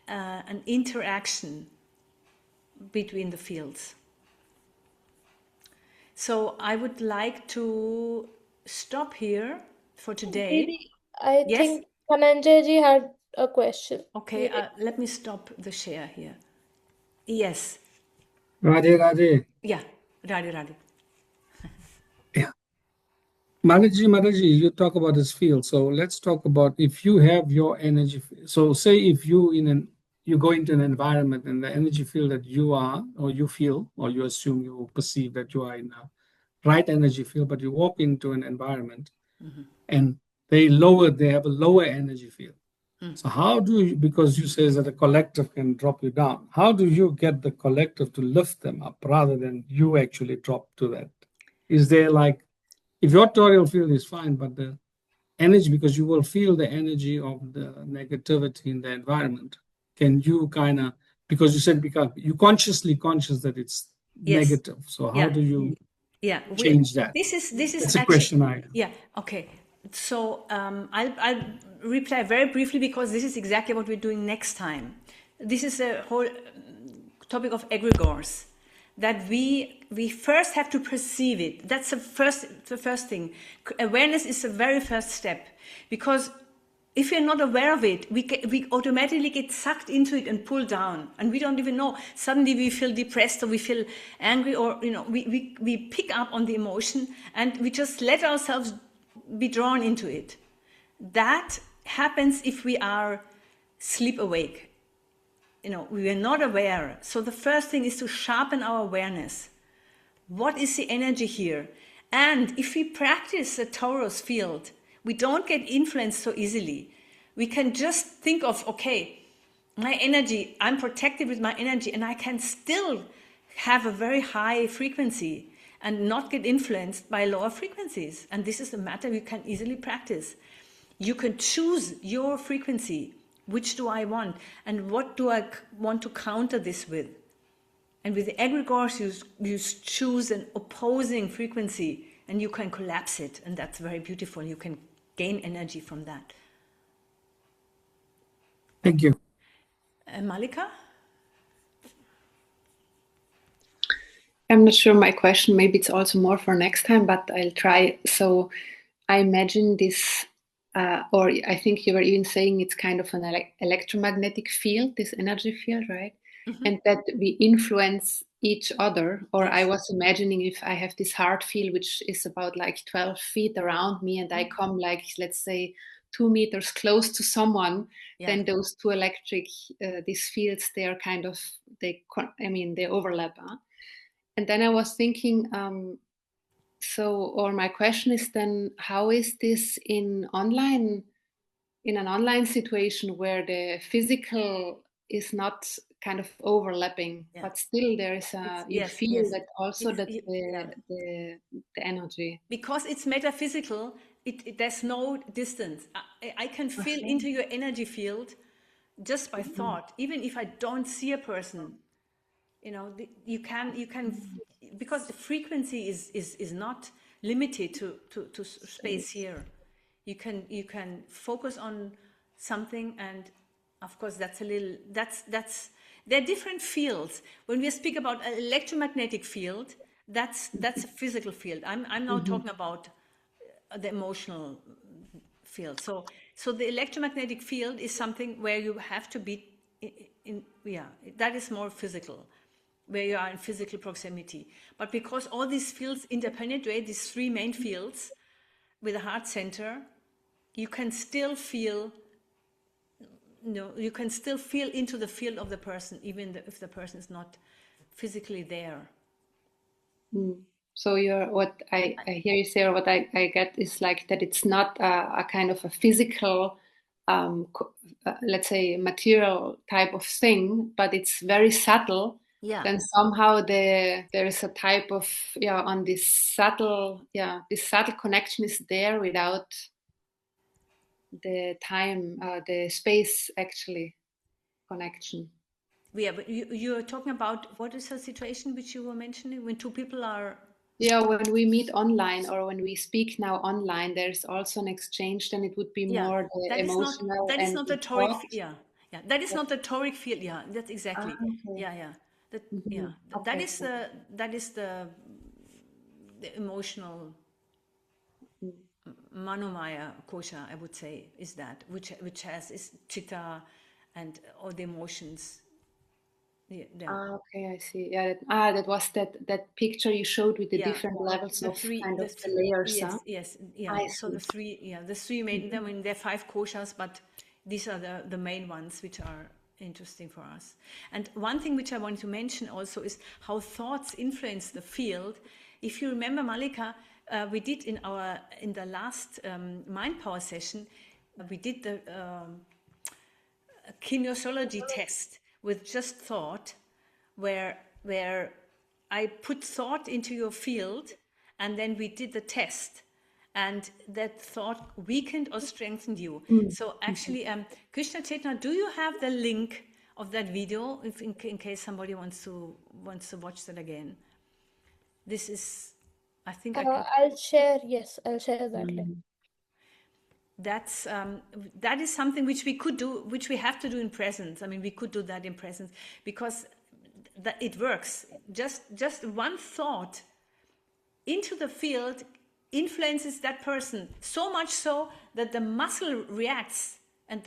[SPEAKER 1] an interaction between the fields. So I would like to stop here for today.
[SPEAKER 3] Didi, I
[SPEAKER 1] Yes?
[SPEAKER 3] think Dhananjay ji had a question.
[SPEAKER 1] Okay, let me stop the share here. Yes.
[SPEAKER 8] Radhe Radhe.
[SPEAKER 1] Yeah, Radhe.
[SPEAKER 8] Yeah. Mataji, you talk about this field. So let's talk about if you have your energy. So say if you go into an environment and the energy field that you are, or you feel, or you assume you perceive that you are in a right energy field, but you walk into an environment and they have a lower energy field. So how do you, because you say that the collective can drop you down, how do you get the collective to lift them up rather than you actually drop to that? Is there like, if your torial field is fine, but the energy, because you will feel the energy of the negativity in the environment, can you kind of, because you said you consciously conscious that it's negative. So how do you change that?
[SPEAKER 1] This is
[SPEAKER 8] It's a
[SPEAKER 1] actually,
[SPEAKER 8] question I have.
[SPEAKER 1] Yeah, okay. So I'll reply very briefly, because this is exactly what we're doing next time. This is a whole topic of egregores, that we first have to perceive it. That's the first thing. Awareness is the very first step, because if we're not aware of it, we automatically get sucked into it and pulled down, and we don't even know. Suddenly we feel depressed, or we feel angry, or we pick up on the emotion and we just let ourselves be drawn into it. That happens if we are sleep awake. We are not aware. So the first thing is to sharpen our awareness. What is the energy here? And if we practice the Torus field, we don't get influenced so easily. We can just think of, okay, my energy, I'm protected with my energy, and I can still have a very high frequency and not get influenced by lower frequencies. And this is a matter you can easily practice. You can choose your frequency. Which do I want? And what do I want to counter this with? And with the egregores, you choose an opposing frequency, and you can collapse it. And that's very beautiful. You can gain energy from that.
[SPEAKER 8] Thank you.
[SPEAKER 1] Malika?
[SPEAKER 4] I'm not sure my question, maybe it's also more for next time, but I'll try. So I imagine this, or I think you were even saying it's kind of an electromagnetic field, this energy field, right?
[SPEAKER 1] Mhm.
[SPEAKER 4] And that we influence each other. Or I
[SPEAKER 1] Yes.
[SPEAKER 4] was imagining if I have this heart field, which is about like 12 feet around me, and I come like, let's say, 2 meters close to someone,
[SPEAKER 1] Yeah.
[SPEAKER 4] then those two electric, these fields, they are kind of, they overlap. Huh? And then I was thinking, or my question is then, how is this in an online situation where the physical is not kind of overlapping,
[SPEAKER 1] Yeah.
[SPEAKER 4] but still there is you
[SPEAKER 1] Yes,
[SPEAKER 4] feel
[SPEAKER 1] yes.
[SPEAKER 4] that also
[SPEAKER 1] It's
[SPEAKER 4] that
[SPEAKER 1] yeah.
[SPEAKER 4] the energy.
[SPEAKER 1] Because it's metaphysical, there's no distance. I can feel
[SPEAKER 4] Okay.
[SPEAKER 1] into your energy field just by thought, even if I don't see a person. You know, you can because the frequency is not limited to space here. You can focus on something, and of course that's there are different fields. When we speak about an electromagnetic field, that's a physical field. I'm now talking about the emotional field. So the electromagnetic field is something where you have to be that is more physical, where you are in physical proximity. But because all these fields interpenetrate, these three main fields with a heart center, you can still feel you can still feel into the field of the person, even if the person is not physically there.
[SPEAKER 4] Mm. So what I hear you say, or what I get is like that it's not a kind of a physical, let's say, material type of thing, but it's very subtle.
[SPEAKER 1] Yeah.
[SPEAKER 4] Then somehow there is a type of on this subtle connection is there without the time, the space actually connection.
[SPEAKER 1] Yeah, but you're talking about, what is the situation which you were mentioning when two people are...
[SPEAKER 4] Yeah, when we meet online or when we speak now online, there's also an exchange. Then it would be
[SPEAKER 1] Yeah,
[SPEAKER 4] more the
[SPEAKER 1] that is not
[SPEAKER 4] emotional
[SPEAKER 1] that is
[SPEAKER 4] and
[SPEAKER 1] not the
[SPEAKER 4] the
[SPEAKER 1] toric.
[SPEAKER 4] thought.
[SPEAKER 1] Yeah, that is not the toric field. Yeah, that's exactly.
[SPEAKER 4] Okay.
[SPEAKER 1] Yeah. That
[SPEAKER 4] Mhm.
[SPEAKER 1] that
[SPEAKER 4] Okay.
[SPEAKER 1] is the emotional manomaya kosha, I would say, is that which has is chitta and all the emotions. Yeah.
[SPEAKER 4] Okay, I see. Yeah, that was that picture you showed with the
[SPEAKER 1] Yeah,
[SPEAKER 4] different levels
[SPEAKER 1] the
[SPEAKER 4] of
[SPEAKER 1] three,
[SPEAKER 4] kind of the layers. Huh?
[SPEAKER 1] yes, yeah.
[SPEAKER 4] I
[SPEAKER 1] So
[SPEAKER 4] see.
[SPEAKER 1] the three main. I mean, there are 5 koshas, but these are the main ones which are interesting for us. And one thing which I want to mention also is how thoughts influence the field. If you remember, Malika, we did in the last mind power session, we did the kinesiology test with just thought, where I put thought into your field, and then we did the test, and that thought weakened or strengthened you. So actually, Krishna Chaitanya, do you have the link of that video, if in case somebody wants to watch that again? This is, I think I can.
[SPEAKER 3] I'll share. Yes, I'll share that link.
[SPEAKER 1] That is something which we could do, which we have to do in presence. I mean, we could do that in presence because it works. Just one thought into the field influences that person so much so that the muscle reacts, and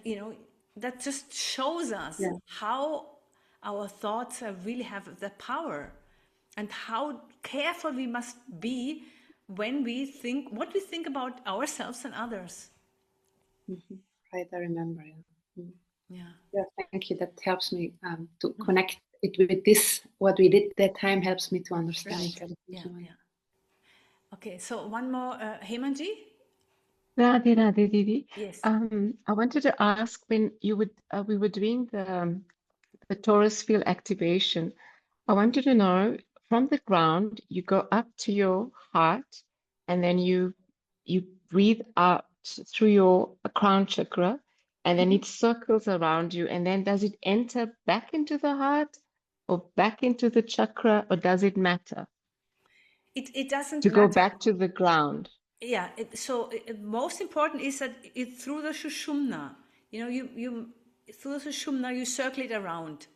[SPEAKER 1] that just shows us how our thoughts really have the power, and how careful we must be when we think what we think about ourselves and others.
[SPEAKER 4] Right, I remember. Yeah.
[SPEAKER 1] Yeah.
[SPEAKER 4] Yeah, thank you. That helps me to connect it with this. What we did that time helps me to understand it.
[SPEAKER 1] Yeah. Okay, so one more, Hemanji?
[SPEAKER 2] Radhe, Radhe, Didi.
[SPEAKER 1] Yes.
[SPEAKER 2] I wanted to ask when we were doing the Torus field activation. I wanted to know, from the ground, you go up to your heart, and then you breathe out through your crown chakra, and then it circles around you. And then does it enter back into the heart or back into the chakra, or does it matter
[SPEAKER 1] It doesn't
[SPEAKER 2] to go
[SPEAKER 1] matter.
[SPEAKER 2] back to the ground?
[SPEAKER 1] Yeah, most important is that through the Shushumna, you through the Shushumna, you circle it around.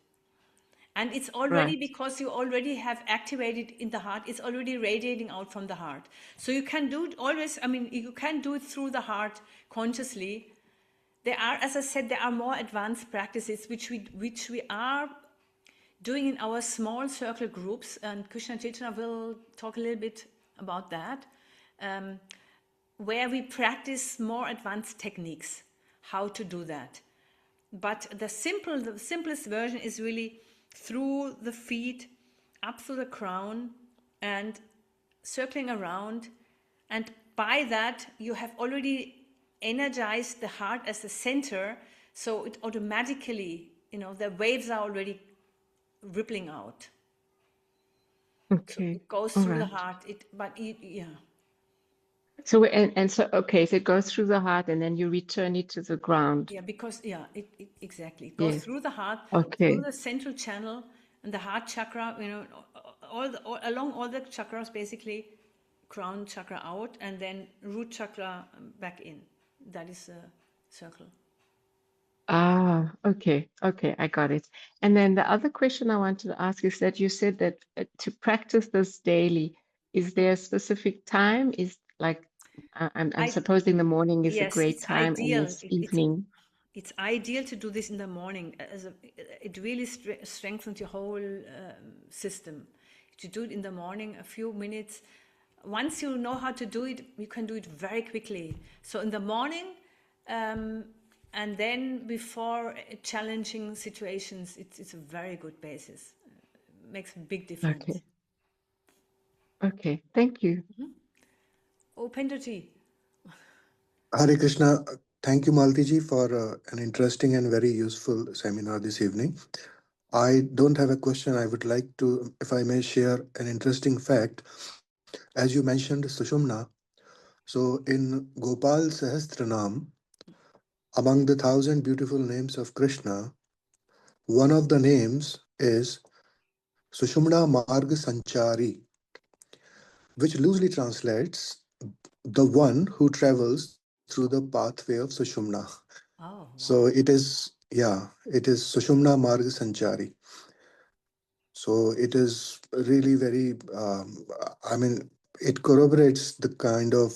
[SPEAKER 1] And it's already,
[SPEAKER 2] Right.
[SPEAKER 1] because you already have activated in the heart, it's already radiating out from the heart. So you can do it always, I mean, you can do it through the heart consciously. There are, as I said, there are more advanced practices which we are doing in our small circle groups, and Krishna Chaitanya will talk a little bit about that, where we practice more advanced techniques, how to do that. But the simplest version is really through the feet, up through the crown, and circling around. And by that, you have already energized the heart as the center, so it automatically, the waves are already rippling out. So
[SPEAKER 2] Okay.
[SPEAKER 1] it goes
[SPEAKER 2] All
[SPEAKER 1] through the
[SPEAKER 2] right.
[SPEAKER 1] heart. Yeah.
[SPEAKER 2] So so okay, so it goes through the heart and then you return it to the ground.
[SPEAKER 1] Yeah, because exactly. It goes
[SPEAKER 2] Yes.
[SPEAKER 1] through the heart,
[SPEAKER 2] Okay.
[SPEAKER 1] through the central channel and the heart chakra, along all the chakras, basically, crown chakra out and then root chakra back in. That is a circle.
[SPEAKER 2] Ah, okay. Okay, I got it. And then the other question I wanted to ask is that you said that to practice this daily, is there a specific time? Is like I'm supposing the morning is a
[SPEAKER 1] Yes,
[SPEAKER 2] great
[SPEAKER 1] it's
[SPEAKER 2] time and
[SPEAKER 1] ideal.
[SPEAKER 2] this evening.
[SPEAKER 1] It's ideal to do this in the morning. It really strengthens your whole system. To do it in the morning, a few minutes. Once you know how to do it, you can do it very quickly. So in the morning, and then before challenging situations, it's a very good basis. Makes a big difference.
[SPEAKER 2] Okay. Okay. Thank you.
[SPEAKER 1] Oh, Penduji.
[SPEAKER 9] Hare Krishna. Thank you, Maltiji, for an interesting and very useful seminar this evening. I don't have a question. I would like to, if I may, share an interesting fact. As you mentioned, Sushumna. So in Gopal Sahasranam, among the 1,000 beautiful names of Krishna, one of the names is Sushumna Marg Sanchari, which loosely translates the one who travels through the pathway of Sushumna.
[SPEAKER 1] Oh,
[SPEAKER 9] So
[SPEAKER 1] wow.
[SPEAKER 9] it is Sushumna Marg Sanchari. So it is really very, I mean, it corroborates the kind of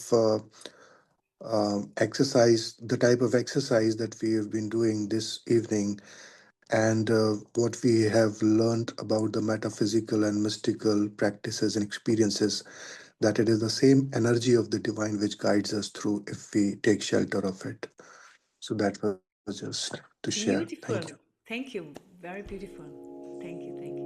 [SPEAKER 9] exercise, the type of exercise that we have been doing this evening, and what we have learned about the metaphysical and mystical practices and experiences, that it is the same energy of the divine which guides us through if we take shelter of it. So that was just to share. Thank you.
[SPEAKER 1] Beautiful. Thank you. Very beautiful. Thank you. Thank you.